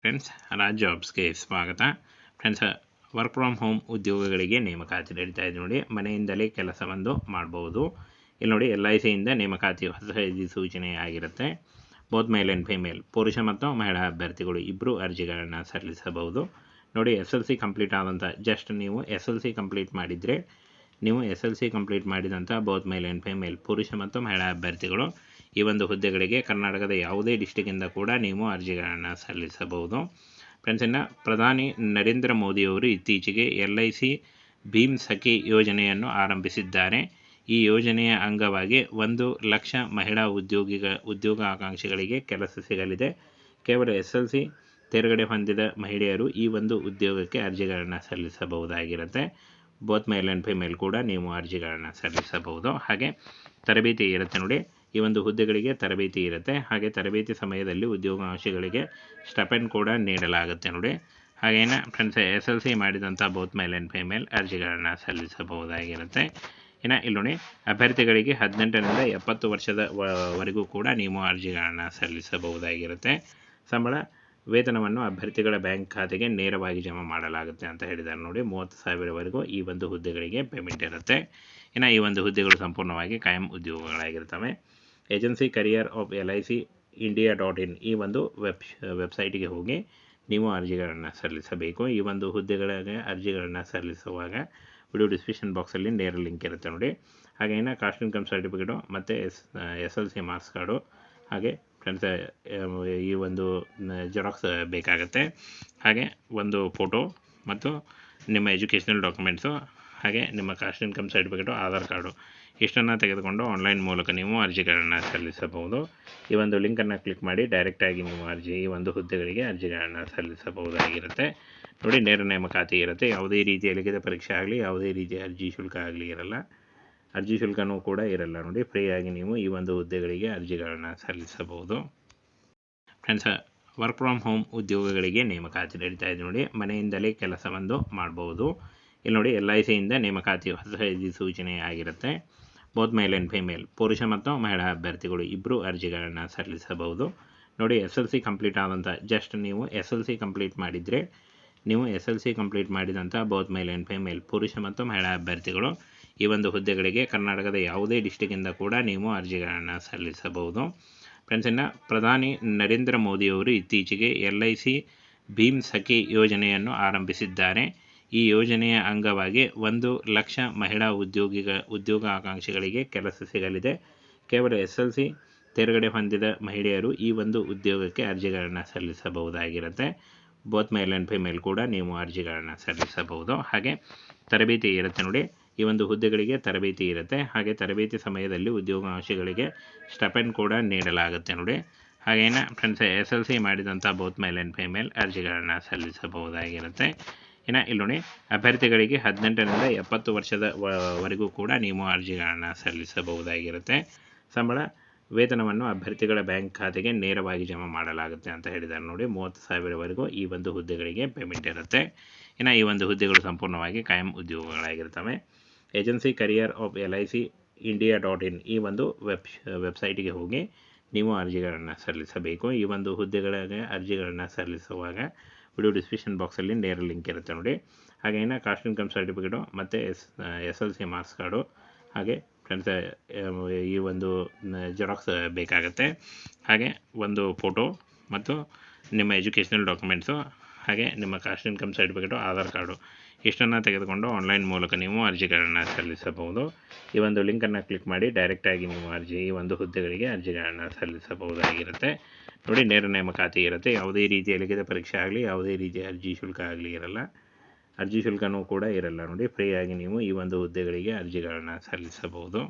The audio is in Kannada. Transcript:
ಫ್ರೆಂಡ್ಸ್, ರಾಜ್ ಜಾಬ್ಸ್ಗೆ ಸ್ವಾಗತ. ಫ್ರೆಂಡ್ಸ್, ವರ್ಕ್ ಫ್ರಮ್ ಹೋಮ್ ಉದ್ಯೋಗಗಳಿಗೆ ನೇಮಕಾತಿ ನಡೀತಾ ಇದೆ ನೋಡಿ. ಮನೆಯಿಂದಲೇ ಕೆಲಸವನ್ನು ಮಾಡಬಹುದು. ಇಲ್ಲಿ ನೋಡಿ, LICಯಿಂದ ನೇಮಕಾತಿ ಹೊಸ ಸೂಚನೆ ಆಗಿರುತ್ತೆ. ಬೋತ್ ಮೇಲ್ ಆ್ಯಂಡ್ ಫಿಮೇಲ್, ಪುರುಷ ಮತ್ತು ಮಹಿಳಾ ಅಭ್ಯರ್ಥಿಗಳು ಇಬ್ಬರು ಅರ್ಜಿಗಳನ್ನು ಸಲ್ಲಿಸಬಹುದು. ನೋಡಿ, SLC ಕಂಪ್ಲೀಟ್ ಆದಂಥ ಜಸ್ಟ್ ನೀವು SLC ಕಂಪ್ಲೀಟ್ ಮಾಡಿದರೆ, ನೀವು SLC ಕಂಪ್ಲೀಟ್ ಮಾಡಿದಂಥ ಬೋತ್ ಮೇಲ್ ಆ್ಯಂಡ್ ಫಿಮೇಲ್, ಪುರುಷ ಮತ್ತು ಮಹಿಳಾ ಅಭ್ಯರ್ಥಿಗಳು ಈ ಒಂದು ಹುದ್ದೆಗಳಿಗೆ ಕರ್ನಾಟಕದ ಯಾವುದೇ ಡಿಸ್ಟಿಕ್ಕಿಂದ ಕೂಡ ನೀವು ಅರ್ಜಿಗಳನ್ನು ಸಲ್ಲಿಸಬಹುದು. ಫ್ರೆಂಡ್ಸ್, ಇನ್ನು ಪ್ರಧಾನಿ ನರೇಂದ್ರ ಮೋದಿಯವರು ಇತ್ತೀಚೆಗೆ LIC ಭೀಮ್ ಸಖಿ ಯೋಜನೆಯನ್ನು ಆರಂಭಿಸಿದ್ದಾರೆ. ಈ ಯೋಜನೆಯ ಅಂಗವಾಗಿ 1 ಲಕ್ಷ ಮಹಿಳಾ ಉದ್ಯೋಗಾಕಾಂಕ್ಷಿಗಳಿಗೆ ಕೆಲಸ ಸಿಗಲಿದೆ. ಕೇವಲ SLC ತೇರ್ಗಡೆ ಹೊಂದಿದ ಮಹಿಳೆಯರು ಈ ಒಂದು ಉದ್ಯೋಗಕ್ಕೆ ಅರ್ಜಿಗಳನ್ನು ಸಲ್ಲಿಸಬಹುದಾಗಿರುತ್ತೆ. ಬೋತ್ ಮೇಲ್ ಆ್ಯಂಡ್ ಫಿಮೇಲ್ ಕೂಡ ನೀವು ಅರ್ಜಿಗಳನ್ನು ಸಲ್ಲಿಸಬಹುದು. ಹಾಗೆ ತರಬೇತಿ ಇರುತ್ತೆ ನೋಡಿ. ಈ ಒಂದು ಹುದ್ದೆಗಳಿಗೆ ತರಬೇತಿ ಇರುತ್ತೆ. ಹಾಗೆ ತರಬೇತಿ ಸಮಯದಲ್ಲಿ ಉದ್ಯೋಗಾಕಾಂಕ್ಷಿಗಳಿಗೆ ಸ್ಟೈಪೆಂಡ್ ಕೂಡ ನೀಡಲಾಗುತ್ತೆ ನೋಡಿ. ಹಾಗೇನ ಫ್ರೆಂಡ್ಸ್, SLC ಮಾಡಿದಂಥ ಬೋತ್ ಮೇಲ್ ಆ್ಯಂಡ್ ಫಿಮೇಲ್ ಅರ್ಜಿಗಳನ್ನು ಸಲ್ಲಿಸಬಹುದಾಗಿರುತ್ತೆ. ಇನ್ನು ಇಲ್ಲಿ ನೋಡಿ, ಅಭ್ಯರ್ಥಿಗಳಿಗೆ 18ರಿಂದ 70 ವರ್ಷದವರೆಗೂ ಕೂಡ ನೀವು ಅರ್ಜಿಗಳನ್ನು ಸಲ್ಲಿಸಬಹುದಾಗಿರುತ್ತೆ. ಸಂಬಳ ವೇತನವನ್ನು ಅಭ್ಯರ್ಥಿಗಳ ಬ್ಯಾಂಕ್ ಖಾತೆಗೆ ನೇರವಾಗಿ ಜಮಾ ಮಾಡಲಾಗುತ್ತೆ ಅಂತ ಹೇಳಿದ್ದಾರೆ ನೋಡಿ. 30,000ವರೆಗೂ ಈ ಒಂದು ಹುದ್ದೆಗಳಿಗೆ ಪೇಮೆಂಟ್ ಇರುತ್ತೆ. ಇನ್ನು ಈ ಒಂದು ಹುದ್ದೆಗಳು ಸಂಪೂರ್ಣವಾಗಿ ಕಾಯಂ ಉದ್ಯೋಗಗಳಾಗಿರ್ತವೆ. Agency career of LIC India.in ಈ ಒಂದು ವೆಬ್ಸೈಟಿಗೆ ಹೋಗಿ ನೀವು ಅರ್ಜಿಗಳನ್ನು ಸಲ್ಲಿಸಬೇಕು. ಈ ಒಂದು ಹುದ್ದೆಗಳಿಗೆ ಅರ್ಜಿಗಳನ್ನು ಸಲ್ಲಿಸುವಾಗ ವಿಡಿಯೋ ಡಿಸ್ಕ್ರಿಪ್ಷನ್ ಬಾಕ್ಸಲ್ಲಿ ನೇರ ಲಿಂಕ್ ಇರುತ್ತೆ ನೋಡಿ. ಹಾಗೆ ಇನ್ನು ಕಾಸ್ಟ್ ಇನ್ಕಮ್ ಸರ್ಟಿಫಿಕೇಟು ಮತ್ತು SLC ಮಾರ್ಕ್ಸ್ ಕಾರ್ಡು, ಹಾಗೆ ಫ್ರೆಂಡ್ಸ್ ಈ ಒಂದು ಜೆರಾಕ್ಸ್ ಬೇಕಾಗುತ್ತೆ. ಹಾಗೆ ಒಂದು ಫೋಟೋ ಮತ್ತು ನಿಮ್ಮ ಎಜುಕೇಷನಲ್ ಡಾಕ್ಯುಮೆಂಟ್ಸು, ಹಾಗೆ ನಿಮ್ಮ caste income certificate, Aadhaar card ಇಷ್ಟನ್ನು ತೆಗೆದುಕೊಂಡು ಆನ್ಲೈನ್ ಮೂಲಕ ನೀವು ಅರ್ಜಿಗಳನ್ನು ಸಲ್ಲಿಸಬಹುದು. ಈ ಒಂದು ಲಿಂಕನ್ನು ಕ್ಲಿಕ್ ಮಾಡಿ ಡೈರೆಕ್ಟಾಗಿ ನೀವು ಈ ಒಂದು ಹುದ್ದೆಗಳಿಗೆ ಅರ್ಜಿಗಳನ್ನು ಸಲ್ಲಿಸಬಹುದಾಗಿರುತ್ತೆ ನೋಡಿ. ನೇರ ನೇಮಕಾತಿ ಇರುತ್ತೆ. ಯಾವುದೇ ರೀತಿಯ ಲಿಖಿತ ಪರೀಕ್ಷೆ ಆಗಲಿ, ಯಾವುದೇ ರೀತಿಯ ಅರ್ಜಿ ಶುಲ್ಕ ಆಗಲಿ ಇರಲ್ಲ. ಅರ್ಜಿ ಶುಲ್ಕನೂ ಕೂಡ ಇರಲ್ಲ ನೋಡಿ. ಫ್ರೀಯಾಗಿ ನೀವು ಈ ಒಂದು ಹುದ್ದೆಗಳಿಗೆ ಅರ್ಜಿಗಳನ್ನು ಸಲ್ಲಿಸಬಹುದು. ಫ್ರೆಂಡ್ಸ್, ವರ್ಕ್ ಫ್ರಮ್ ಹೋಮ್ ಉದ್ಯೋಗಗಳಿಗೆ ನೇಮಕಾತಿ ನಡೀತಾ ಇದೆ ನೋಡಿ. ಮನೆಯಿಂದಲೇ ಕೆಲಸವನ್ನು ಮಾಡಬಹುದು. ಇಲ್ಲಿ ನೋಡಿ, LICಯಿಂದ ನೇಮಕಾತಿ ಹೊಸ ಸೂಚನೆ ಆಗಿರುತ್ತೆ. ಬೋತ್ ಮೇಲ್ ಆ್ಯಂಡ್ ಫಿಮೇಲ್, ಪುರುಷ ಮತ್ತು ಮಹಿಳಾ ಅಭ್ಯರ್ಥಿಗಳು ಇಬ್ಬರು ಅರ್ಜಿಗಳನ್ನು ಸಲ್ಲಿಸಬಹುದು. ನೋಡಿ, SLC ಕಂಪ್ಲೀಟ್ ಆದಂಥ ಜಸ್ಟ್ ನೀವು SLC ಕಂಪ್ಲೀಟ್ ಮಾಡಿದರೆ, ನೀವು SLC ಕಂಪ್ಲೀಟ್ ಮಾಡಿದಂಥ ಬೋತ್ ಮೇಲ್ ಆ್ಯಂಡ್ ಫಿಮೇಲ್, ಪುರುಷ ಮತ್ತು ಮಹಿಳಾ ಅಭ್ಯರ್ಥಿಗಳು ಈ ಒಂದು ಹುದ್ದೆಗಳಿಗೆ ಕರ್ನಾಟಕದ ಯಾವುದೇ ಡಿಸ್ಟಿಕ್ಕಿಂದ ಕೂಡ ನೀವು ಅರ್ಜಿಗಳನ್ನು ಸಲ್ಲಿಸಬಹುದು. ಫ್ರೆಂಡ್ಸ್, ಇನ್ನು ಪ್ರಧಾನಿ ನರೇಂದ್ರ ಮೋದಿಯವರು ಇತ್ತೀಚೆಗೆ LIC ಭೀಮ್ ಸಖಿ ಯೋಜನೆಯನ್ನು ಆರಂಭಿಸಿದ್ದಾರೆ. ಈ ಯೋಜನೆಯ ಅಂಗವಾಗಿ 1 ಲಕ್ಷ ಮಹಿಳಾ ಉದ್ಯೋಗಾಕಾಂಕ್ಷಿಗಳಿಗೆ ಕೆಲಸ ಸಿಗಲಿದೆ. ಕೇವಲ SLC ತೇರ್ಗಡೆ ಹೊಂದಿದ ಮಹಿಳೆಯರು ಈ ಒಂದು ಉದ್ಯೋಗಕ್ಕೆ ಅರ್ಜಿಗಳನ್ನು ಸಲ್ಲಿಸಬಹುದಾಗಿರುತ್ತೆ. ಬೋತ್ ಮೇಲ್ ಆ್ಯಂಡ್ ಫಿಮೇಲ್ ಕೂಡ ನೀವು ಅರ್ಜಿಗಳನ್ನು ಸಲ್ಲಿಸಬಹುದು. ಹಾಗೆ ತರಬೇತಿ ಇರುತ್ತೆ ನೋಡಿ. ಈ ಒಂದು ಹುದ್ದೆಗಳಿಗೆ ತರಬೇತಿ ಇರುತ್ತೆ. ಹಾಗೆ ತರಬೇತಿ ಸಮಯದಲ್ಲಿ ಉದ್ಯೋಗಾಕಾಂಕ್ಷಿಗಳಿಗೆ ಸ್ಟೈಪೆಂಡ್ ಕೂಡ ನೀಡಲಾಗುತ್ತೆ ನೋಡಿ. ಹಾಗೇನ ಫ್ರೆಂಡ್ಸ್, SLC ಮಾಡಿದಂಥ ಬೋತ್ ಮೇಲ್ ಆ್ಯಂಡ್ ಫಿಮೇಲ್ ಅರ್ಜಿಗಳನ್ನು ಸಲ್ಲಿಸಬಹುದಾಗಿರುತ್ತೆ. ಇನ್ನು ಇಲ್ಲಿ ನೋಡಿ, ಅಭ್ಯರ್ಥಿಗಳಿಗೆ 18ರಿಂದ 70 ವರ್ಷದವರೆಗೂ ಕೂಡ ನೀವು ಅರ್ಜಿಗಳನ್ನು ಸಲ್ಲಿಸಬಹುದಾಗಿರುತ್ತೆ. ಸಂಬಳ ವೇತನವನ್ನು ಅಭ್ಯರ್ಥಿಗಳ ಬ್ಯಾಂಕ್ ಖಾತೆಗೆ ನೇರವಾಗಿ ಜಮಾ ಮಾಡಲಾಗುತ್ತೆ ಅಂತ ಹೇಳಿದ್ದಾರೆ ನೋಡಿ. 30,000ವರೆಗೂ ಈ ಒಂದು ಹುದ್ದೆಗಳಿಗೆ ಪೇಮೆಂಟ್ ಇರುತ್ತೆ. ಇನ್ನು ಈ ಒಂದು ಹುದ್ದೆಗಳು ಸಂಪೂರ್ಣವಾಗಿ ಕಾಯಂ ಉದ್ಯೋಗಗಳಾಗಿರ್ತವೆ. Agency career of LIC India.in ಈ ಒಂದು ವೆಬ್ಸೈಟಿಗೆ ಹೋಗಿ ನೀವು ಅರ್ಜಿಗಳನ್ನು ಸಲ್ಲಿಸಬೇಕು. ಈ ಒಂದು ಹುದ್ದೆಗಳಿಗೆ ಅರ್ಜಿಗಳನ್ನು ಸಲ್ಲಿಸುವಾಗ ವಿಡಿಯೋ ಡಿಸ್ಕ್ರಿಪ್ಷನ್ ಬಾಕ್ಸಲ್ಲಿ ನೇರ ಲಿಂಕ್ ಇರುತ್ತೆ ನೋಡಿ. ಹಾಗೆ ಇನ್ನು ಕಾಸ್ಟ್ ಇನ್ಕಮ್ ಸರ್ಟಿಫಿಕೇಟು ಮತ್ತು SLC ಮಾರ್ಕ್ಸ್ ಕಾರ್ಡು, ಹಾಗೆ ಫ್ರೆಂಡ್ಸ್ ಈ ಒಂದು ಜೆರಾಕ್ಸ್ ಬೇಕಾಗುತ್ತೆ. ಹಾಗೆ ಒಂದು ಫೋಟೋ ಮತ್ತು ನಿಮ್ಮ ಎಜುಕೇಷನಲ್ ಡಾಕ್ಯುಮೆಂಟ್ಸು, ಹಾಗೆ ನಿಮ್ಮ caste income certificate, Aadhaar card ಇಷ್ಟನ್ನು ತೆಗೆದುಕೊಂಡು ಆನ್ಲೈನ್ ಮೂಲಕ ನೀವು ಅರ್ಜಿಗಳನ್ನು ಸಲ್ಲಿಸಬಹುದು. ಈ ಒಂದು ಲಿಂಕನ್ನು ಕ್ಲಿಕ್ ಮಾಡಿ ಡೈರೆಕ್ಟಾಗಿ ನೀವು ಈ ಒಂದು ಹುದ್ದೆಗಳಿಗೆ ಅರ್ಜಿಗಳನ್ನು ಸಲ್ಲಿಸಬಹುದಾಗಿರುತ್ತೆ ನೋಡಿ. ನೇರ ನೇಮಕಾತಿ ಇರುತ್ತೆ. ಯಾವುದೇ ರೀತಿಯ ಲಿಖಿತ ಪರೀಕ್ಷೆ ಆಗಲಿ, ಯಾವುದೇ ರೀತಿಯ ಅರ್ಜಿ ಶುಲ್ಕ ಆಗಲಿ ಇರಲ್ಲ. ಅರ್ಜಿ ಶುಲ್ಕನೂ ಕೂಡ ಇರಲ್ಲ ನೋಡಿ. ಫ್ರೀಯಾಗಿ ನೀವು ಈ ಒಂದು ಹುದ್ದೆಗಳಿಗೆ ಅರ್ಜಿಗಳನ್ನು ಸಲ್ಲಿಸಬಹುದು.